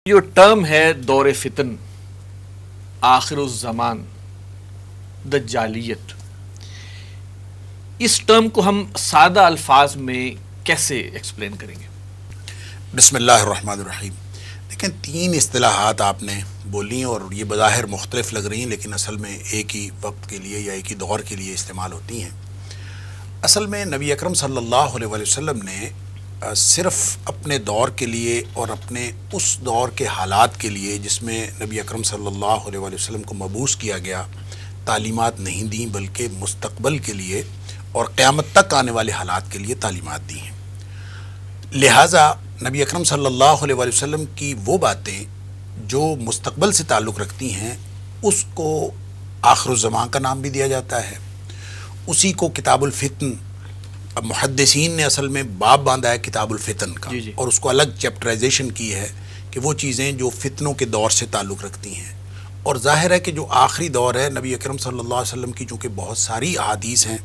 جو ٹرم ہے دور فتن، آخر الزمان، دجالیت، اس ٹرم کو ہم سادہ الفاظ میں کیسے ایکسپلین کریں گے؟ بسم اللہ الرحمن الرحیم۔ دیکھیں، تین اصطلاحات آپ نے بولی اور یہ بظاہر مختلف لگ رہی ہیں، لیکن اصل میں ایک ہی وقت کے لیے یا ایک ہی دور کے لیے استعمال ہوتی ہیں۔ اصل میں نبی اکرم صلی اللہ علیہ وسلم نے صرف اپنے دور کے لیے اور اپنے اس دور کے حالات کے لیے جس میں نبی اکرم صلی اللہ علیہ وسلم کو مبعوث کیا گیا تعلیمات نہیں دیں، بلکہ مستقبل کے لیے اور قیامت تک آنے والے حالات کے لیے تعلیمات دی ہیں۔ لہٰذا نبی اکرم صلی اللہ علیہ وسلم کی وہ باتیں جو مستقبل سے تعلق رکھتی ہیں اس کو آخر الزمان کا نام بھی دیا جاتا ہے۔ اسی کو کتاب الفتن، اب محدثین نے اصل میں باب باندھا ہے کتاب الفتن کا، اور اس کو الگ چیپٹرائزیشن کی ہے کہ وہ چیزیں جو فتنوں کے دور سے تعلق رکھتی ہیں۔ اور ظاہر ہے کہ جو آخری دور ہے نبی اکرم صلی اللہ علیہ وسلم کی چونکہ بہت ساری احادیث ہیں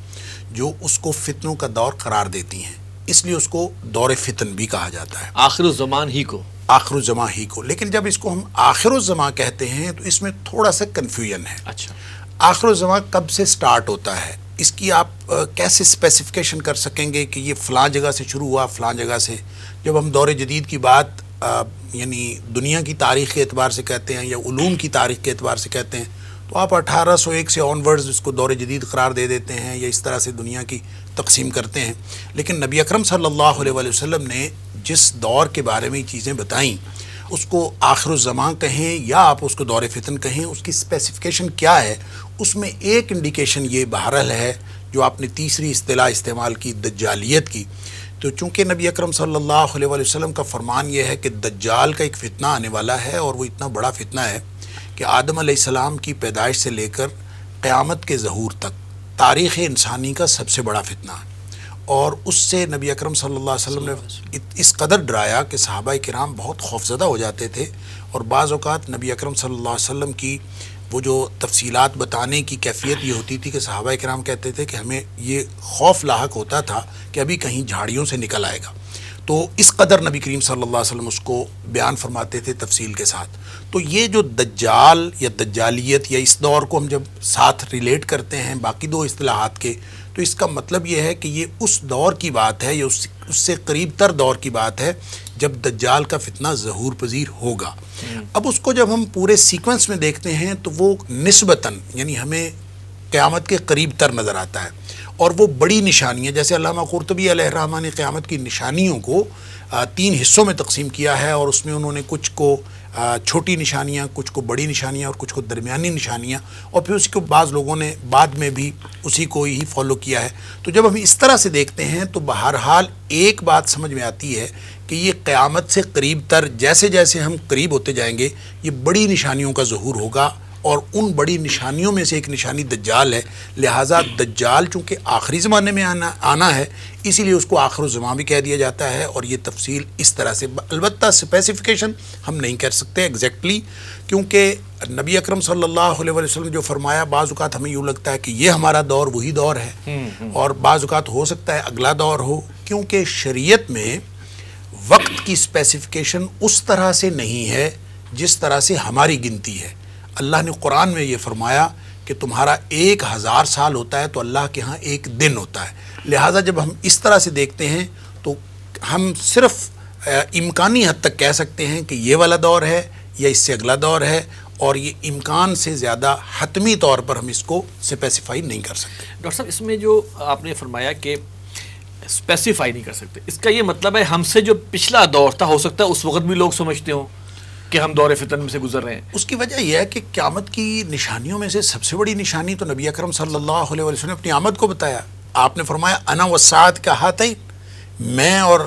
جو اس کو فتنوں کا دور قرار دیتی ہیں، اس لیے اس کو دور فتن بھی کہا جاتا ہے، آخر الزمان ہی کو، آخر الزمان ہی کو۔ لیکن جب اس کو ہم آخر الزمان کہتے ہیں تو اس میں تھوڑا سا کنفیوژن ہے۔ اچھا، آخر الزمان کب سے سٹارٹ ہوتا ہے، اس کی آپ کیسے اسپیسیفیکیشن کر سکیں گے کہ یہ فلاں جگہ سے شروع ہوا، فلاں جگہ سے؟ جب ہم دور جدید کی بات یعنی دنیا کی تاریخ کے اعتبار سے کہتے ہیں یا علوم کی تاریخ کے اعتبار سے کہتے ہیں تو آپ 1801 سے آن ورڈز اس کو دور جدید قرار دے دیتے ہیں یا اس طرح سے دنیا کی تقسیم کرتے ہیں۔ لیکن نبی اکرم صلی اللہ علیہ وسلم نے جس دور کے بارے میں چیزیں بتائیں اس کو آخر الزمان کہیں یا آپ اس کو دور فتن کہیں، اس کی اسپیسیفیکیشن کیا ہے؟ اس میں ایک انڈیکیشن یہ بہرحال ہے جو آپ نے تیسری اصطلاح استعمال کی، دجالیت کی۔ تو چونکہ نبی اکرم صلی اللہ علیہ وسلم کا فرمان یہ ہے کہ دجال کا ایک فتنہ آنے والا ہے، اور وہ اتنا بڑا فتنہ ہے کہ آدم علیہ السلام کی پیدائش سے لے کر قیامت کے ظہور تک تاریخ انسانی کا سب سے بڑا فتنہ ہے۔ اور اس سے نبی اکرم صلی اللہ علیہ وسلم نے اس قدر ڈرایا کہ صحابہ کرام بہت خوفزدہ ہو جاتے تھے، اور بعض اوقات نبی اکرم صلی اللہ علیہ وسلم کی وہ جو تفصیلات بتانے کی کیفیت یہ ہوتی تھی کہ صحابہ کرام کہتے تھے کہ ہمیں یہ خوف لاحق ہوتا تھا کہ ابھی کہیں جھاڑیوں سے نکل آئے گا۔ تو اس قدر نبی کریم صلی اللہ علیہ وسلم اس کو بیان فرماتے تھے تفصیل کے ساتھ۔ تو یہ جو دجال یا دجالیت یا اس دور کو ہم جب ساتھ ریلیٹ کرتے ہیں باقی دو اصطلاحات کے، تو اس کا مطلب یہ ہے کہ یہ اس دور کی بات ہے یا اس سے قریب تر دور کی بات ہے جب دجال کا فتنہ ظہور پذیر ہوگا۔ اب اس کو جب ہم پورے سیکوینس میں دیکھتے ہیں تو وہ نسبتاً یعنی ہمیں قیامت کے قریب تر نظر آتا ہے، اور وہ بڑی نشانیاں، جیسے علامہ قرطبی علیہ الرحمہ نے قیامت کی نشانیوں کو 3 حصوں میں تقسیم کیا ہے، اور اس میں انہوں نے کچھ کو چھوٹی نشانیاں، کچھ کو بڑی نشانیاں اور کچھ کو درمیانی نشانیاں، اور پھر اسی کو بعض لوگوں نے بعد میں بھی اسی کو ہی فالو کیا ہے۔ تو جب ہم اس طرح سے دیکھتے ہیں تو بہرحال ایک بات سمجھ میں آتی ہے کہ یہ قیامت سے قریب تر، جیسے جیسے ہم قریب ہوتے جائیں گے یہ بڑی نشانیوں کا ظہور ہوگا، اور ان بڑی نشانیوں میں سے ایک نشانی دجال ہے۔ لہٰذا دجال چونکہ آخری زمانے میں آنا ہے، اسی لیے اس کو آخر الزمان بھی کہہ دیا جاتا ہے، اور یہ تفصیل اس طرح سے، البتہ اسپیسیفیکیشن ہم نہیں کر سکتے ایگزیکٹلی، کیونکہ نبی اکرم صلی اللہ علیہ وسلم جو فرمایا، بعض اوقات ہمیں یوں لگتا ہے کہ یہ ہمارا دور وہی دور ہے، اور بعض اوقات ہو سکتا ہے اگلا دور ہو، کیونکہ شریعت میں وقت کی اسپیسیفیکیشن اس طرح سے نہیں ہے جس طرح سے ہماری گنتی ہے۔ اللہ نے قرآن میں یہ فرمایا کہ تمہارا 1000 سال ہوتا ہے تو اللہ کے ہاں ایک دن ہوتا ہے۔ لہٰذا جب ہم اس طرح سے دیکھتے ہیں تو ہم صرف امکانی حد تک کہہ سکتے ہیں کہ یہ والا دور ہے یا اس سے اگلا دور ہے، اور یہ امکان سے زیادہ حتمی طور پر ہم اس کو اسپیسیفائی نہیں کر سکتے۔ ڈاکٹر صاحب، اس میں جو آپ نے فرمایا کہ اسپیسیفائی نہیں کر سکتے، اس کا یہ مطلب ہے ہم سے جو پچھلا دور تھا، ہو سکتا ہے اس وقت بھی لوگ سمجھتے ہوں کہ ہم دور فتن میں سے گزر رہے ہیں۔ اس کی وجہ یہ ہے کہ قیامت کی نشانیوں میں سے سب سے بڑی نشانی تو نبی اکرم صلی اللہ علیہ وسلم نے اپنی آمد کو بتایا۔ آپ نے فرمایا انا والساعۃ کہاتین، میں اور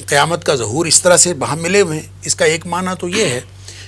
قیامت کا ظہور اس طرح سے وہاں ملے ہوئے ہیں۔ اس کا ایک معنی تو یہ ہے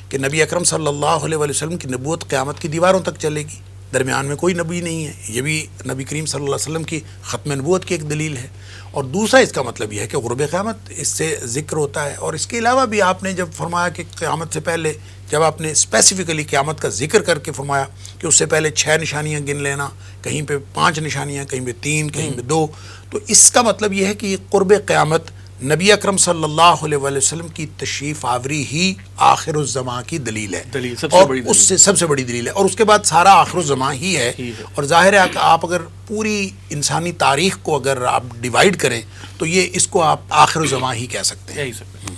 کہ نبی اکرم صلی اللہ علیہ وسلم کی نبوت قیامت کی دیواروں تک چلے گی، درمیان میں کوئی نبی نہیں ہے، یہ بھی نبی کریم صلی اللہ علیہ وسلم کی ختم نبوت کی ایک دلیل ہے۔ اور دوسرا اس کا مطلب یہ ہے کہ قرب قیامت اس سے ذکر ہوتا ہے، اور اس کے علاوہ بھی آپ نے جب فرمایا کہ قیامت سے پہلے، جب آپ نے اسپیسیفکلی قیامت کا ذکر کر کے فرمایا کہ اس سے پہلے 6 نشانیاں گن لینا، کہیں پہ 5 نشانیاں، کہیں پہ 3، کہیں پہ 2، تو اس کا مطلب یہ ہے کہ یہ قرب قیامت نبی اکرم صلی اللہ علیہ وآلہ وسلم کی تشریف آوری ہی آخر الزماں کی دلیل ہے، دلیل، سب سے اور بڑی دلیل، اس سے سب سے بڑی دلیل ہے، اور اس کے بعد سارا آخر الزماں ہی ہے۔ اور ظاہر ہے کہ آپ اگر پوری انسانی تاریخ کو اگر آپ ڈیوائیڈ کریں تو یہ اس کو آپ آخر الزماں ہی کہہ سکتے ہیں۔ یہی سب